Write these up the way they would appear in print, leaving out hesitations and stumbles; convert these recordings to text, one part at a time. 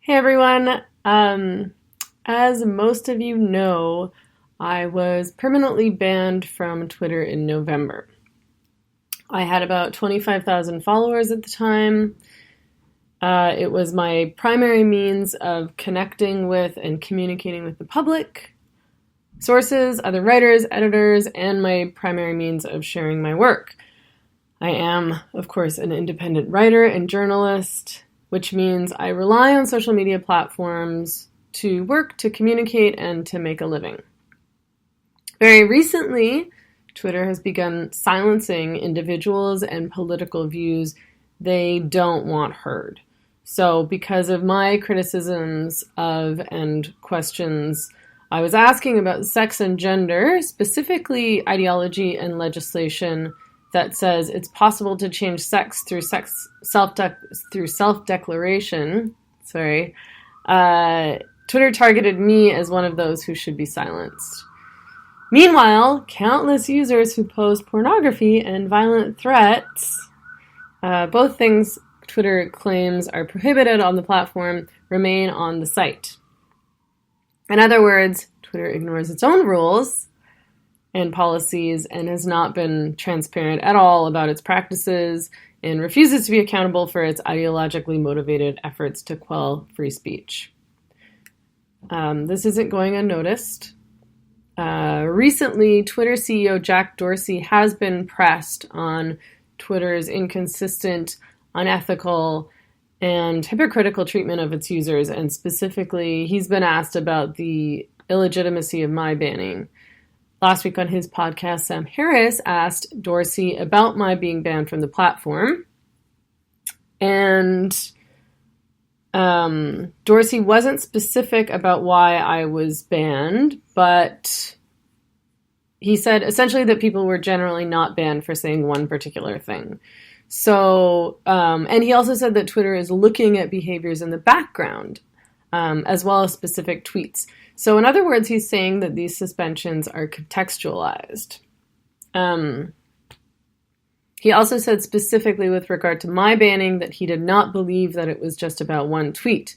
Hey everyone. As most of you know, I was permanently banned from Twitter in November. I had about 25,000 followers at the time. It was my primary means of connecting with and communicating with the public, sources, other writers, editors, and my primary means of sharing my work. I am, of course, an independent writer and journalist, which means I rely on social media platforms to work, to communicate, and to make a living. Very recently, Twitter has begun silencing individuals and political views they don't want heard. So because of my criticisms of and questions I was asking about sex and gender, specifically ideology and legislation that says it's possible to change sex through self-declaration. Twitter targeted me as one of those who should be silenced. Meanwhile, countless users who post pornography and violent threats, both things Twitter claims are prohibited on the platform, remain on the site. In other words, Twitter ignores its own rules and policies and has not been transparent at all about its practices and refuses to be accountable for its ideologically motivated efforts to quell free speech. This isn't going unnoticed. Recently, Twitter CEO Jack Dorsey has been pressed on Twitter's inconsistent, unethical, and hypocritical treatment of its users, and specifically, he's been asked about the illegitimacy of my banning. Last week on his podcast, Sam Harris asked Dorsey about my being banned from the platform. And Dorsey wasn't specific about why I was banned, but he said essentially that people were generally not banned for saying one particular thing. So, and he also said that Twitter is looking at behaviors in the background, as well as specific tweets. So in other words, he's saying that these suspensions are contextualized. He also said specifically with regard to my banning that he did not believe that it was just about one tweet.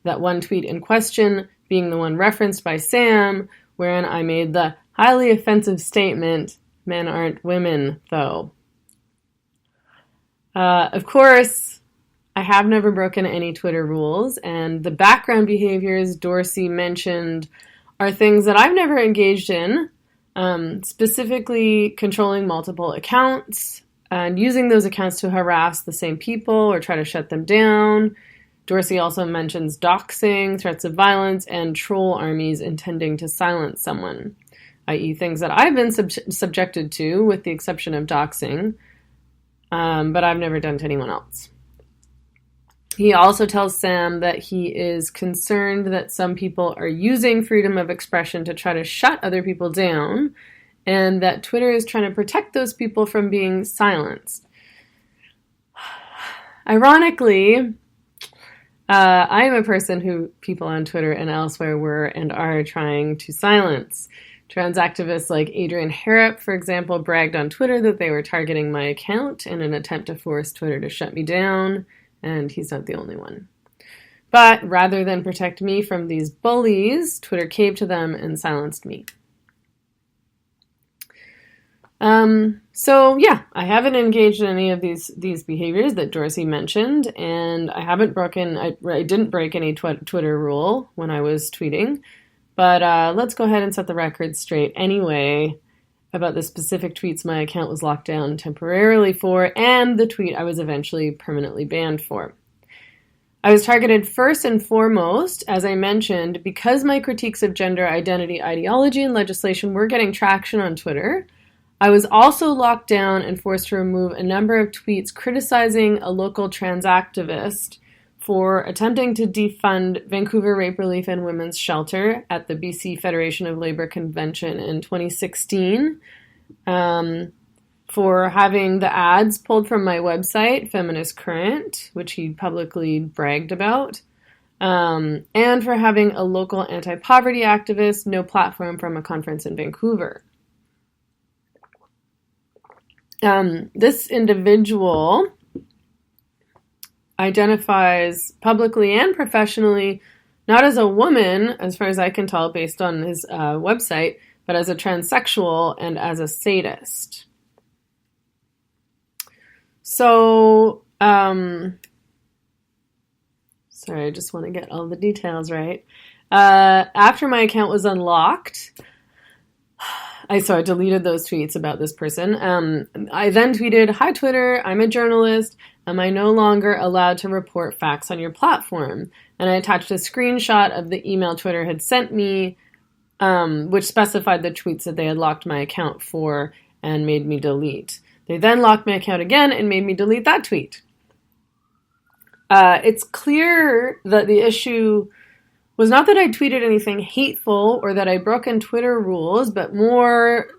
That one tweet in question being the one referenced by Sam, wherein I made the highly offensive statement, "Men aren't women, though." Of course, I have never broken any Twitter rules, and the background behaviors Dorsey mentioned are things that I've never engaged in, specifically controlling multiple accounts and using those accounts to harass the same people or try to shut them down. Dorsey also mentions doxing, threats of violence, and troll armies intending to silence someone, i.e. things that I've been subjected to, with the exception of doxing, but I've never done to anyone else. He also tells Sam that he is concerned that some people are using freedom of expression to try to shut other people down, and that Twitter is trying to protect those people from being silenced. Ironically, I am a person who people on Twitter and elsewhere were and are trying to silence. Trans activists like Adrian Harrop, for example, bragged on Twitter that they were targeting my account in an attempt to force Twitter to shut me down. And he's not the only one. But rather than protect me from these bullies, Twitter caved to them and silenced me. So yeah, I haven't engaged in any of these behaviors that Dorsey mentioned, and I didn't break any Twitter rule when I was tweeting. But let's go ahead and set the record straight anyway about the specific tweets my account was locked down temporarily for, and the tweet I was eventually permanently banned for. I was targeted first and foremost, as I mentioned, because my critiques of gender identity, ideology, and legislation were getting traction on Twitter. I was also locked down and forced to remove a number of tweets criticizing a local trans activist for attempting to defund Vancouver Rape Relief and Women's Shelter at the BC Federation of Labour Convention in 2016, for having the ads pulled from my website, Feminist Current, which he publicly bragged about, and for having a local anti-poverty activist no platform from a conference in Vancouver. This individual identifies publicly and professionally not as a woman, as far as I can tell based on his website, but as a transsexual and as a sadist. So, sorry, I just want to get all the details right. After my account was unlocked, I deleted those tweets about this person. I then tweeted, "Hi Twitter, I'm a journalist. Am I no longer allowed to report facts on your platform?" And I attached a screenshot of the email Twitter had sent me, which specified the tweets that they had locked my account for and made me delete. They then locked my account again and made me delete that tweet. It's clear that the issue was not that I tweeted anything hateful or that I broken Twitter rules, but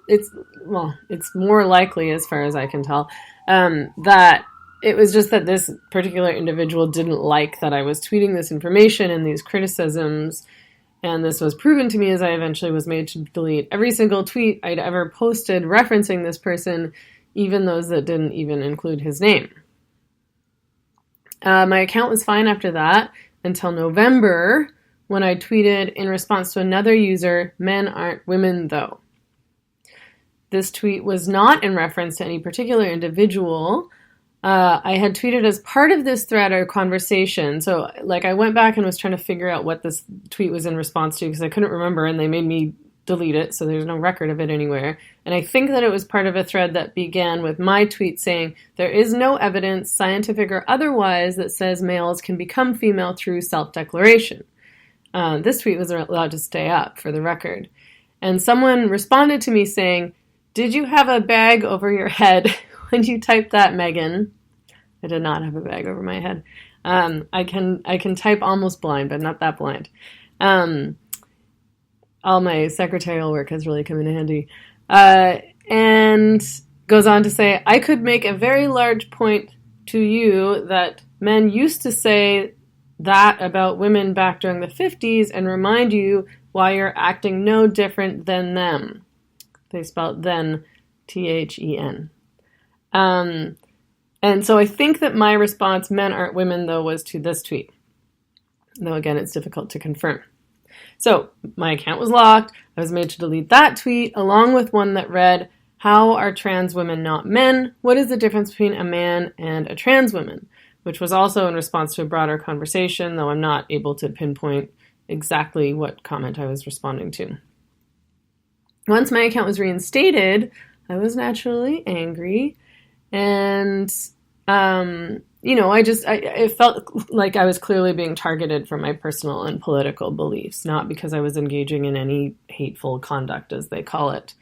it's more likely, as far as I can tell, that it was just that this particular individual didn't like that I was tweeting this information and these criticisms, and this was proven to me as I eventually was made to delete every single tweet I'd ever posted referencing this person, even those that didn't even include his name. My account was fine after that until November, when I tweeted in response to another user, "Men aren't women though." This tweet was not in reference to any particular individual. I had tweeted as part of this thread or conversation. So I went back and was trying to figure out what this tweet was in response to because I couldn't remember and they made me delete it. So there's no record of it anywhere. And I think that it was part of a thread that began with my tweet saying, "There is no evidence, scientific or otherwise, that says males can become female through self-declaration." This tweet was allowed to stay up, for the record. And someone responded to me saying, "Did you have a bag over your head when you typed that, Megan?" I did not have a bag over my head. I can type almost blind, but not that blind. All my secretarial work has really come in handy. And goes on to say, "I could make a very large point to you that men used to say that about women back during the 50s and remind you why you're acting no different than them." They spelled then, THEN. And so I think that my response, "Men aren't women though," was to this tweet. Though again, it's difficult to confirm. So my account was locked. I was made to delete that tweet along with one that read, "How are trans women not men? What is the difference between a man and a trans woman?" Which was also in response to a broader conversation, though I'm not able to pinpoint exactly what comment I was responding to. Once my account was reinstated, I was naturally angry. And, it felt like I was clearly being targeted for my personal and political beliefs, not because I was engaging in any hateful conduct, as they call it.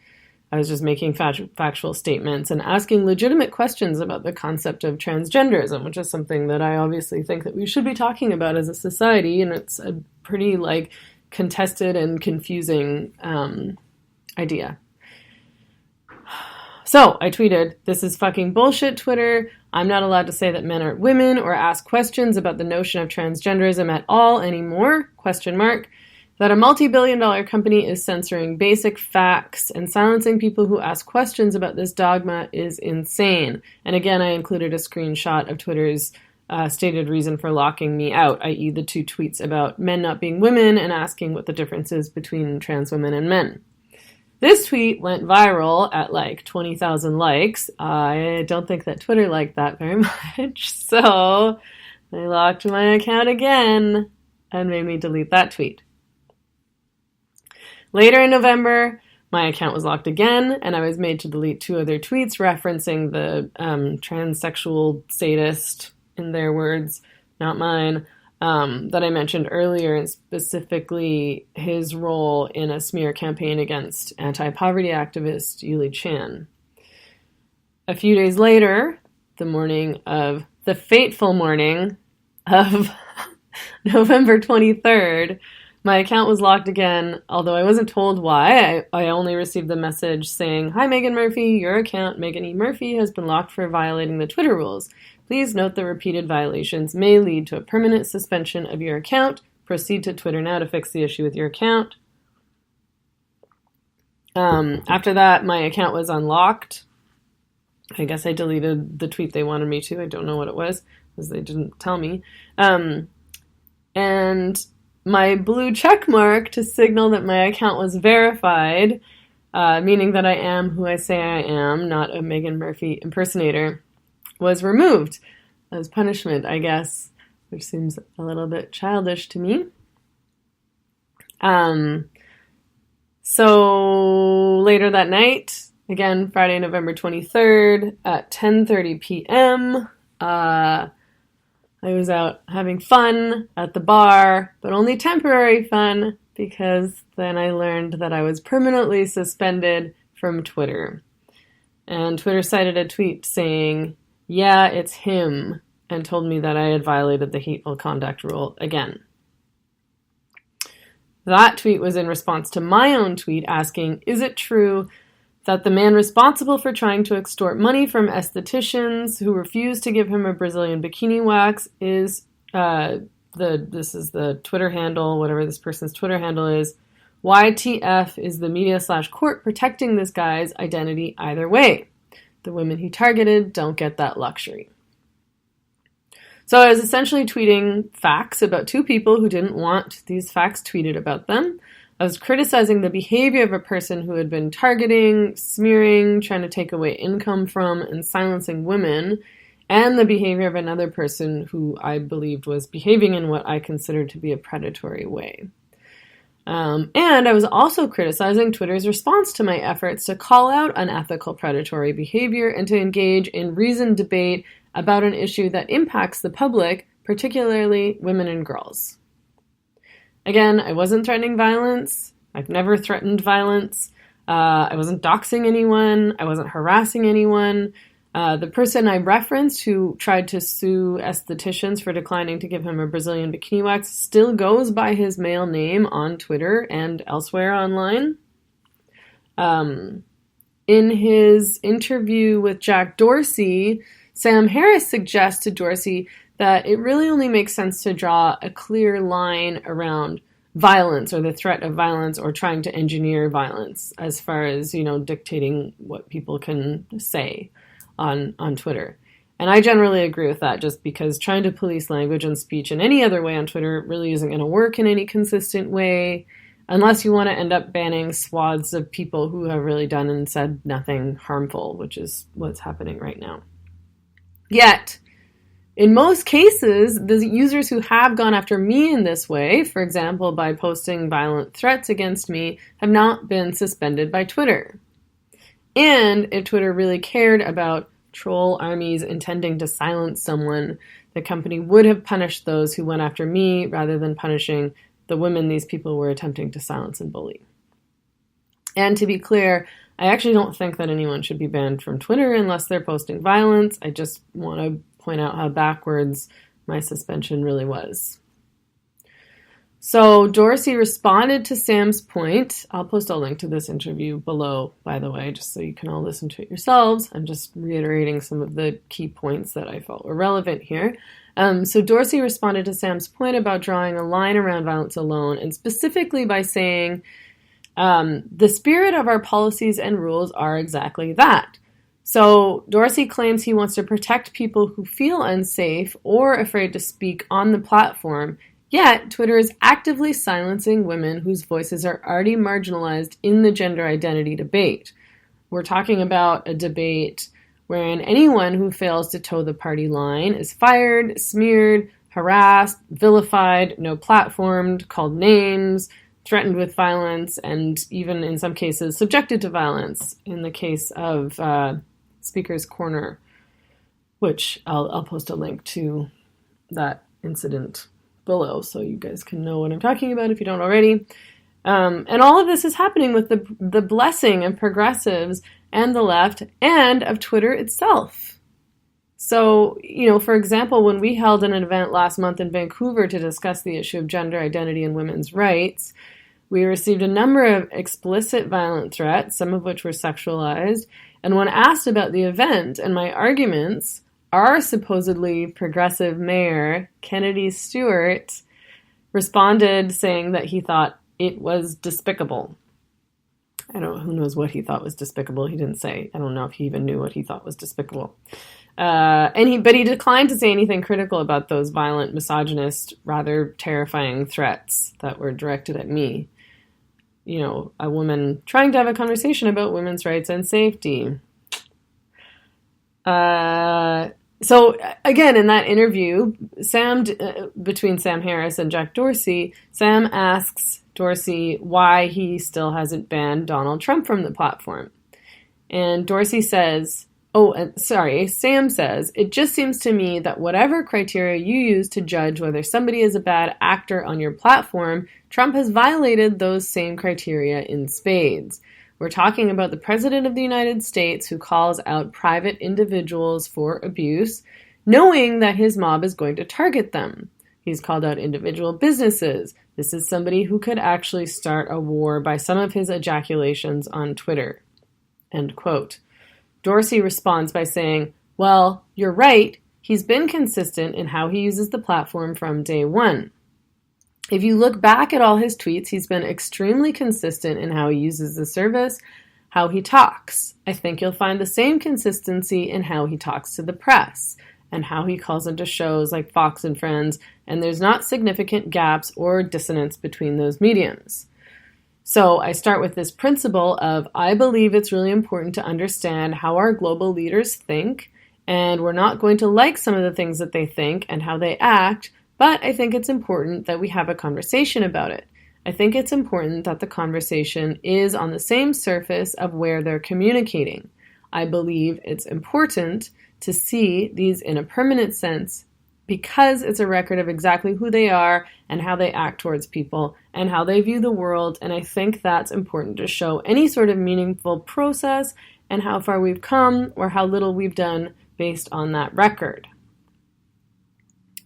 I was just making factual statements and asking legitimate questions about the concept of transgenderism, which is something that I obviously think that we should be talking about as a society, and it's a pretty, contested and confusing idea. So I tweeted, "This is fucking bullshit, Twitter. I'm not allowed to say that men aren't women or ask questions about the notion of transgenderism at all anymore, ? That a multi-billion-dollar company is censoring basic facts and silencing people who ask questions about this dogma is insane." And again, I included a screenshot of Twitter's stated reason for locking me out, i.e. the two tweets about men not being women and asking what the difference is between trans women and men. This tweet went viral at 20,000 likes. I don't think that Twitter liked that very much, so they locked my account again and made me delete that tweet. Later in November, my account was locked again, and I was made to delete two other tweets referencing the transsexual sadist, in their words, not mine, that I mentioned earlier, and specifically his role in a smear campaign against anti-poverty activist Yuli Chan. A few days later, the fateful morning of November 23rd, my account was locked again, although I wasn't told why. I only received the message saying, "Hi, Megan Murphy. Your account, Megan E. Murphy, has been locked for violating the Twitter rules. Please note that repeated violations may lead to a permanent suspension of your account. Proceed to Twitter now to fix the issue with your account." After that, my account was unlocked. I guess I deleted the tweet they wanted me to. I don't know what it was. because they didn't tell me. And my blue check mark to signal that my account was verified, meaning that I am who I say I am, not a Megan Murphy impersonator, was removed as punishment, I guess, which seems a little bit childish to me. So later that night, again, Friday, November 23rd at 10:30 p.m., I was out having fun at the bar, but only temporary fun, because then I learned that I was permanently suspended from Twitter. And Twitter cited a tweet saying, "Yeah, it's him," and told me that I had violated the hateful conduct rule again. That tweet was in response to my own tweet asking, "Is it true that the man responsible for trying to extort money from estheticians who refused to give him a Brazilian bikini wax is," this is the Twitter handle, whatever this person's Twitter handle is, "YTF is the media/court protecting this guy's identity either way. The women he targeted don't get that luxury." So I was essentially tweeting facts about two people who didn't want these facts tweeted about them. I was criticizing the behavior of a person who had been targeting, smearing, trying to take away income from, and silencing women, and the behavior of another person who I believed was behaving in what I considered to be a predatory way. And I was also criticizing Twitter's response to my efforts to call out unethical predatory behavior and to engage in reasoned debate about an issue that impacts the public, particularly women and girls. Again, I wasn't threatening violence. I've never threatened violence. I wasn't doxing anyone. I wasn't harassing anyone. The person I referenced who tried to sue estheticians for declining to give him a Brazilian bikini wax still goes by his male name on Twitter and elsewhere online. In his interview with Jack Dorsey, Sam Harris suggests to Dorsey that it really only makes sense to draw a clear line around violence or the threat of violence or trying to engineer violence as far as, dictating what people can say on Twitter. And I generally agree with that, just because trying to police language and speech in any other way on Twitter really isn't going to work in any consistent way, unless you want to end up banning swaths of people who have really done and said nothing harmful, which is what's happening right now. Yet, in most cases, the users who have gone after me in this way, for example, by posting violent threats against me, have not been suspended by Twitter. And if Twitter really cared about troll armies intending to silence someone, the company would have punished those who went after me rather than punishing the women these people were attempting to silence and bully. And to be clear, I actually don't think that anyone should be banned from Twitter unless they're posting violence. I just want to point out how backwards my suspension really was. So Dorsey responded to Sam's point. I'll post a link to this interview below, by the way, just so you can all listen to it yourselves. I'm just reiterating some of the key points that I felt were relevant here. So Dorsey responded to Sam's point about drawing a line around violence alone, and specifically by saying, the spirit of our policies and rules are exactly that. So Dorsey claims he wants to protect people who feel unsafe or afraid to speak on the platform, yet Twitter is actively silencing women whose voices are already marginalized in the gender identity debate. We're talking about a debate wherein anyone who fails to toe the party line is fired, smeared, harassed, vilified, no-platformed, called names, threatened with violence, and even in some cases subjected to violence. In the case of Speaker's Corner, which I'll post a link to that incident below so you guys can know what I'm talking about if you don't already. And all of this is happening with the blessing of progressives and the left and of Twitter itself. So, for example, when we held an event last month in Vancouver to discuss the issue of gender identity and women's rights, we received a number of explicit violent threats, some of which were sexualized. And when asked about the event and my arguments, our supposedly progressive mayor, Kennedy Stewart, responded saying that he thought it was despicable. who knows what he thought was despicable. He didn't say. I don't know if he even knew what he thought was despicable. But he declined to say anything critical about those violent, misogynist, rather terrifying threats that were directed at me. You know, a woman trying to have a conversation about women's rights and safety. So again, in that interview, between Sam Harris and Jack Dorsey, Sam asks Dorsey why he still hasn't banned Donald Trump from the platform. And Dorsey says, Sam says, "It just seems to me that whatever criteria you use to judge whether somebody is a bad actor on your platform, Trump has violated those same criteria in spades. We're talking about the President of the United States who calls out private individuals for abuse, knowing that his mob is going to target them. He's called out individual businesses. This is somebody who could actually start a war by some of his ejaculations on Twitter." End quote. Dorsey responds by saying, "Well, you're right. He's been consistent in how he uses the platform from day one. If you look back at all his tweets, he's been extremely consistent in how he uses the service, how he talks. I think you'll find the same consistency in how he talks to the press and how he calls into shows like Fox and Friends, and there's not significant gaps or dissonance between those mediums. So I start with this principle of I believe it's really important to understand how our global leaders think, and we're not going to like some of the things that they think and how they act, but I think it's important that we have a conversation about it. I think it's important that the conversation is on the same surface of where they're communicating. I believe it's important to see these in a permanent sense because it's a record of exactly who they are and how they act towards people and how they view the world, and I think that's important to show any sort of meaningful process and how far we've come or how little we've done based on that record."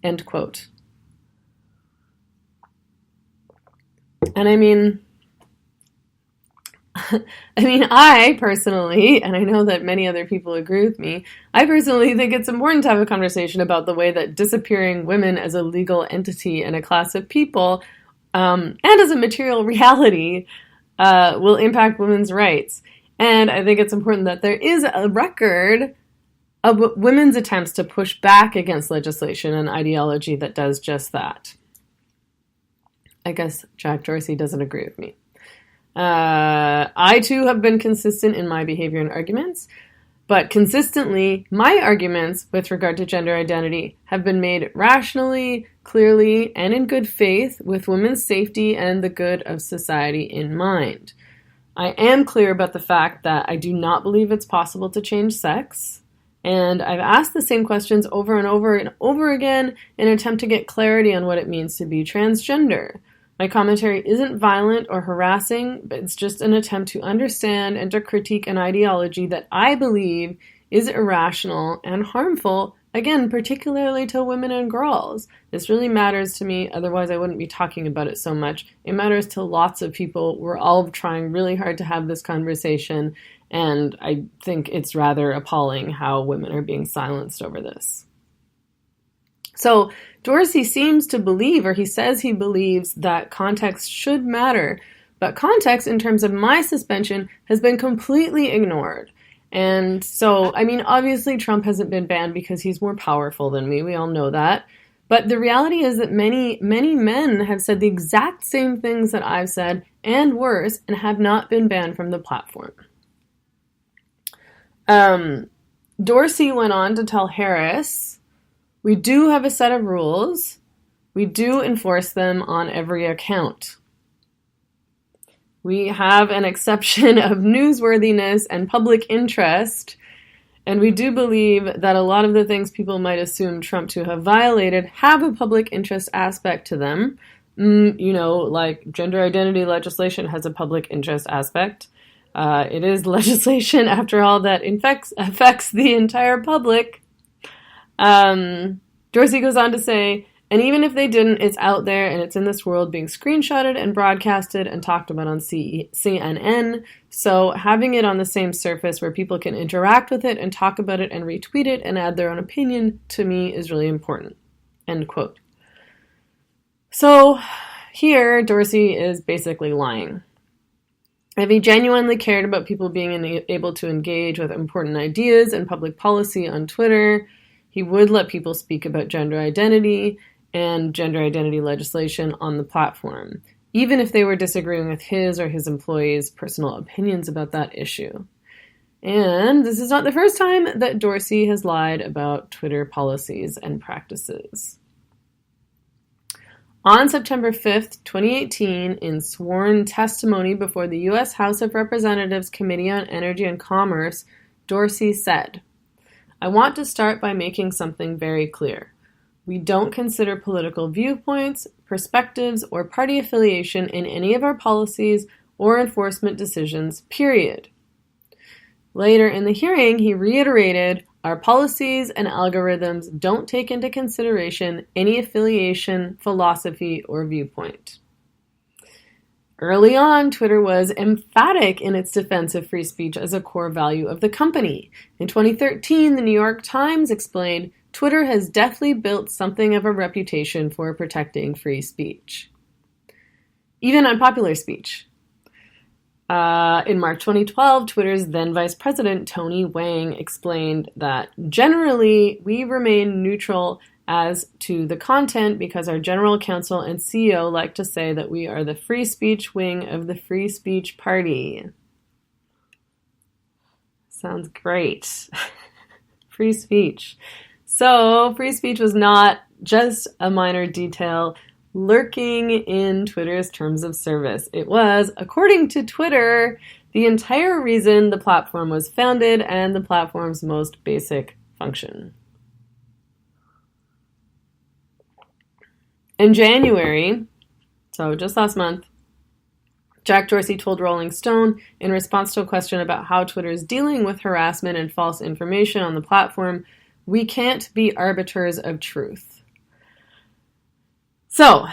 End quote. And I personally, and I know that many other people agree with me, I personally think it's important to have a conversation about the way that disappearing women as a legal entity and a class of people, and as a material reality, will impact women's rights. And I think it's important that there is a record of women's attempts to push back against legislation and ideology that does just that. I guess Jack Dorsey doesn't agree with me. I too have been consistent in my behavior and arguments, but consistently, my arguments with regard to gender identity have been made rationally, clearly, and in good faith with women's safety and the good of society in mind. I am clear about the fact that I do not believe it's possible to change sex, and I've asked the same questions over and over and over again in an attempt to get clarity on what it means to be transgender. My commentary isn't violent or harassing, but it's just an attempt to understand and to critique an ideology that I believe is irrational and harmful, again, particularly to women and girls. This really matters to me, otherwise I wouldn't be talking about it so much. It matters to lots of people. We're all trying really hard to have this conversation, and I think it's rather appalling how women are being silenced over this. So Dorsey seems to believe, or he says he believes, that context should matter. But context, in terms of my suspension, has been completely ignored. And so, obviously Trump hasn't been banned because he's more powerful than me. We all know that. But the reality is that many, many men have said the exact same things that I've said, and worse, and have not been banned from the platform. Dorsey went on to tell Harris, "We do have a set of rules. We do enforce them on every account. We have an exception of newsworthiness and public interest, and we do believe that a lot of the things people might assume Trump to have violated have a public interest aspect to them. Like gender identity legislation has a public interest aspect. It is legislation, after all, that affects the entire public." Dorsey goes on to say, "And even if they didn't, it's out there and it's in this world being screenshotted and broadcasted and talked about on CNN. So having it on the same surface where people can interact with it and talk about it and retweet it and add their own opinion, to me, is really important." End quote. So here, Dorsey is basically lying. If he genuinely cared about people being able to engage with important ideas and public policy on Twitter, he would let people speak about gender identity and gender identity legislation on the platform, even if they were disagreeing with his or his employees' personal opinions about that issue. And this is not the first time that Dorsey has lied about Twitter policies and practices. On September 5th, 2018, in sworn testimony before the U.S. House of Representatives Committee on Energy and Commerce, Dorsey said, "I want to start by making something very clear. We don't consider political viewpoints, perspectives, or party affiliation in any of our policies or enforcement decisions, period." Later in the hearing, he reiterated, "Our policies and algorithms don't take into consideration any affiliation, philosophy, or viewpoint." Early on, Twitter was emphatic in its defense of free speech as a core value of the company. In 2013, the New York Times explained, "Twitter has definitely built something of a reputation for protecting free speech." Even unpopular speech. In March 2012, Twitter's then Vice President Tony Wang explained that generally we remain neutral as to the content because our General Counsel and CEO like to say that we are the free speech wing of the Free Speech Party. Sounds great. Free speech. So, free speech was not just a minor detail lurking in Twitter's terms of service. It was, according to Twitter, the entire reason the platform was founded and the platform's most basic function. In January, so just last month, Jack Dorsey told Rolling Stone in response to a question about how Twitter is dealing with harassment and false information on the platform, "We can't be arbiters of truth." So,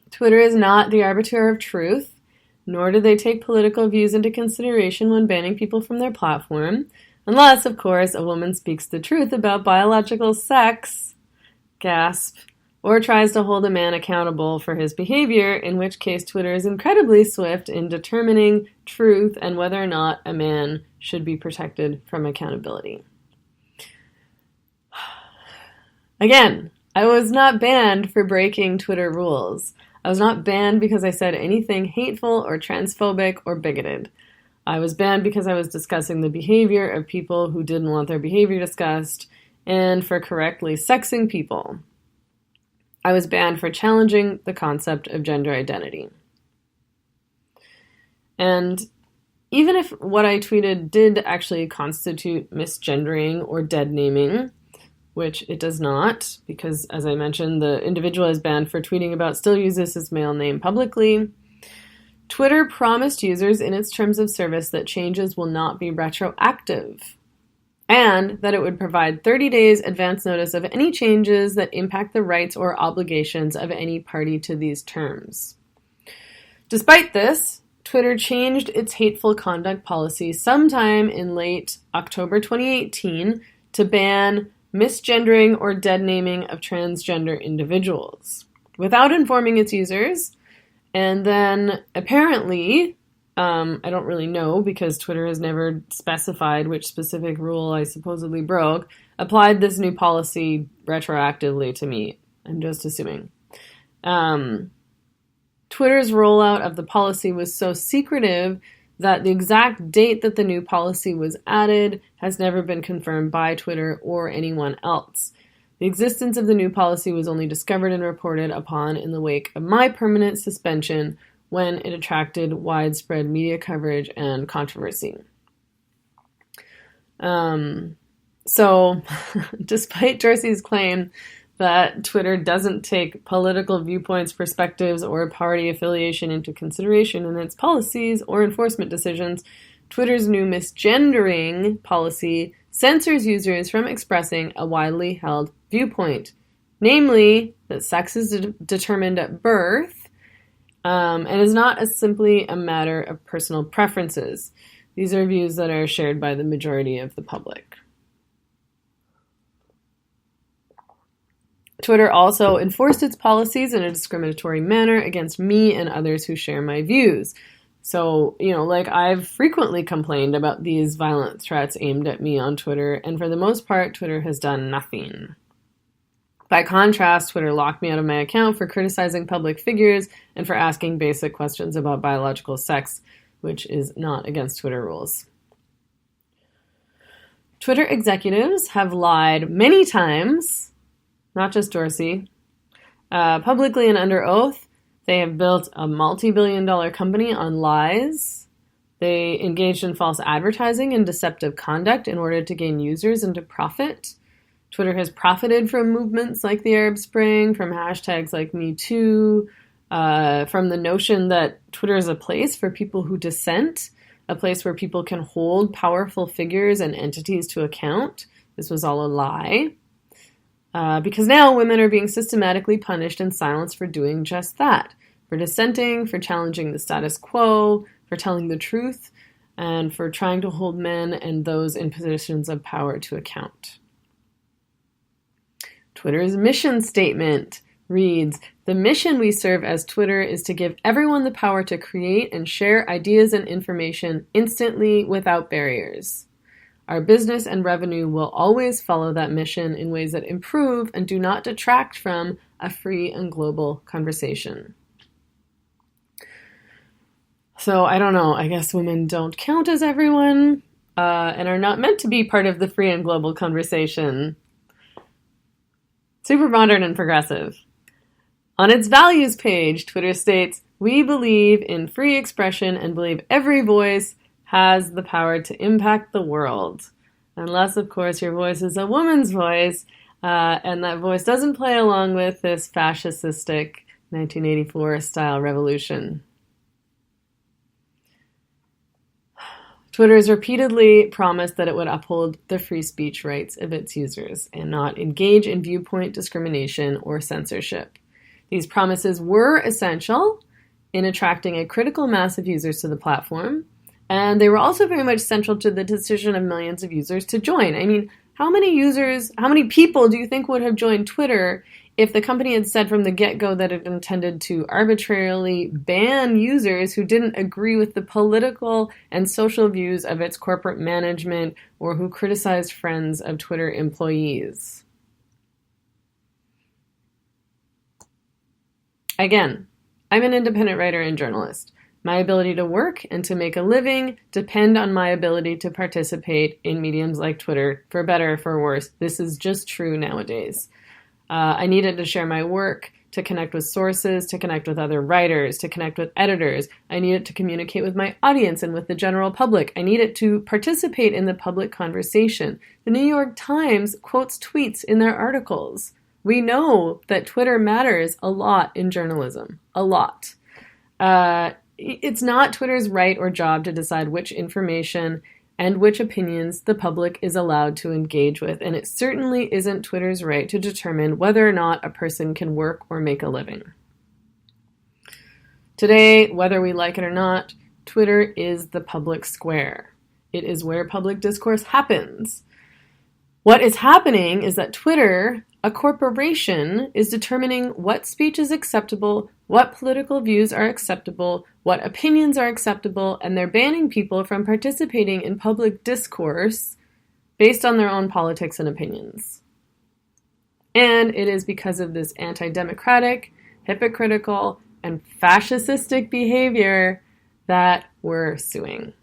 Twitter is not the arbiter of truth, nor do they take political views into consideration when banning people from their platform, unless, of course, a woman speaks the truth about biological sex, gasp, or tries to hold a man accountable for his behavior, in which case Twitter is incredibly swift in determining truth and whether or not a man should be protected from accountability. Again, I was not banned for breaking Twitter rules. I was not banned because I said anything hateful or transphobic or bigoted. I was banned because I was discussing the behavior of people who didn't want their behavior discussed and for correctly sexing people. I was banned for challenging the concept of gender identity. And even if what I tweeted did actually constitute misgendering or dead naming, which it does not, because, as I mentioned, the individual is banned for tweeting about still uses his male name publicly, Twitter promised users in its terms of service that changes will not be retroactive, and that it would provide 30 days advance notice of any changes that impact the rights or obligations of any party to these terms. Despite this, Twitter changed its hateful conduct policy sometime in late October 2018 to ban misgendering or dead naming of transgender individuals without informing its users. And then apparently, I don't really know because Twitter has never specified which specific rule I supposedly broke, applied this new policy retroactively to me. I'm just assuming. Twitter's rollout of the policy was so secretive that the exact date that the new policy was added has never been confirmed by Twitter or anyone else. The existence of the new policy was only discovered and reported upon in the wake of my permanent suspension when it attracted widespread media coverage and controversy. So, despite Dorsey's claim that Twitter doesn't take political viewpoints, perspectives, or party affiliation into consideration in its policies or enforcement decisions, Twitter's new misgendering policy censors users from expressing a widely held viewpoint, namely that sex is determined at birth and is not simply a matter of personal preferences. These are views that are shared by the majority of the public. Twitter also enforced its policies in a discriminatory manner against me and others who share my views. So, I've frequently complained about these violent threats aimed at me on Twitter, and for the most part, Twitter has done nothing. By contrast, Twitter locked me out of my account for criticizing public figures and for asking basic questions about biological sex, which is not against Twitter rules. Twitter executives have lied many times, not just Dorsey, publicly and under oath. They have built a multi-billion-dollar company on lies. They engaged in false advertising and deceptive conduct in order to gain users and to profit. Twitter has profited from movements like the Arab Spring, from hashtags like #MeToo, from the notion that Twitter is a place for people who dissent, a place where people can hold powerful figures and entities to account. This was all a lie. Because now women are being systematically punished and silenced for doing just that, for dissenting, for challenging the status quo, for telling the truth, and for trying to hold men and those in positions of power to account. Twitter's mission statement reads, "The mission we serve as Twitter is to give everyone the power to create and share ideas and information instantly without barriers. Our business and revenue will always follow that mission in ways that improve and do not detract from a free and global conversation." So I don't know, I guess women don't count as everyone and are not meant to be part of the free and global conversation. Super modern and progressive. On its values page, Twitter states, "We believe in free expression and believe every voice has the power to impact the world." Unless, of course, your voice is a woman's voice, and that voice doesn't play along with this fascistic 1984-style revolution. Twitter has repeatedly promised that it would uphold the free speech rights of its users and not engage in viewpoint discrimination or censorship. These promises were essential in attracting a critical mass of users to the platform, and they were also very much central to the decision of millions of users to join. I mean, how many people do you think would have joined Twitter if the company had said from the get-go that it intended to arbitrarily ban users who didn't agree with the political and social views of its corporate management or who criticized friends of Twitter employees? Again, I'm an independent writer and journalist. My ability to work and to make a living depend on my ability to participate in mediums like Twitter, for better or for worse. This is just true nowadays. I needed to share my work, to connect with sources, to connect with other writers, to connect with editors. I needed to communicate with my audience and with the general public. I needed to participate in the public conversation. The New York Times quotes tweets in their articles. We know that Twitter matters a lot in journalism. A lot. It's not Twitter's right or job to decide which information and which opinions the public is allowed to engage with, and it certainly isn't Twitter's right to determine whether or not a person can work or make a living. Today, whether we like it or not, Twitter is the public square. It is where public discourse happens. What is happening is that Twitter, a corporation, is determining what speech is acceptable, what political views are acceptable, what opinions are acceptable, and they're banning people from participating in public discourse based on their own politics and opinions. And it is because of this anti-democratic, hypocritical, and fascistic behavior that we're suing.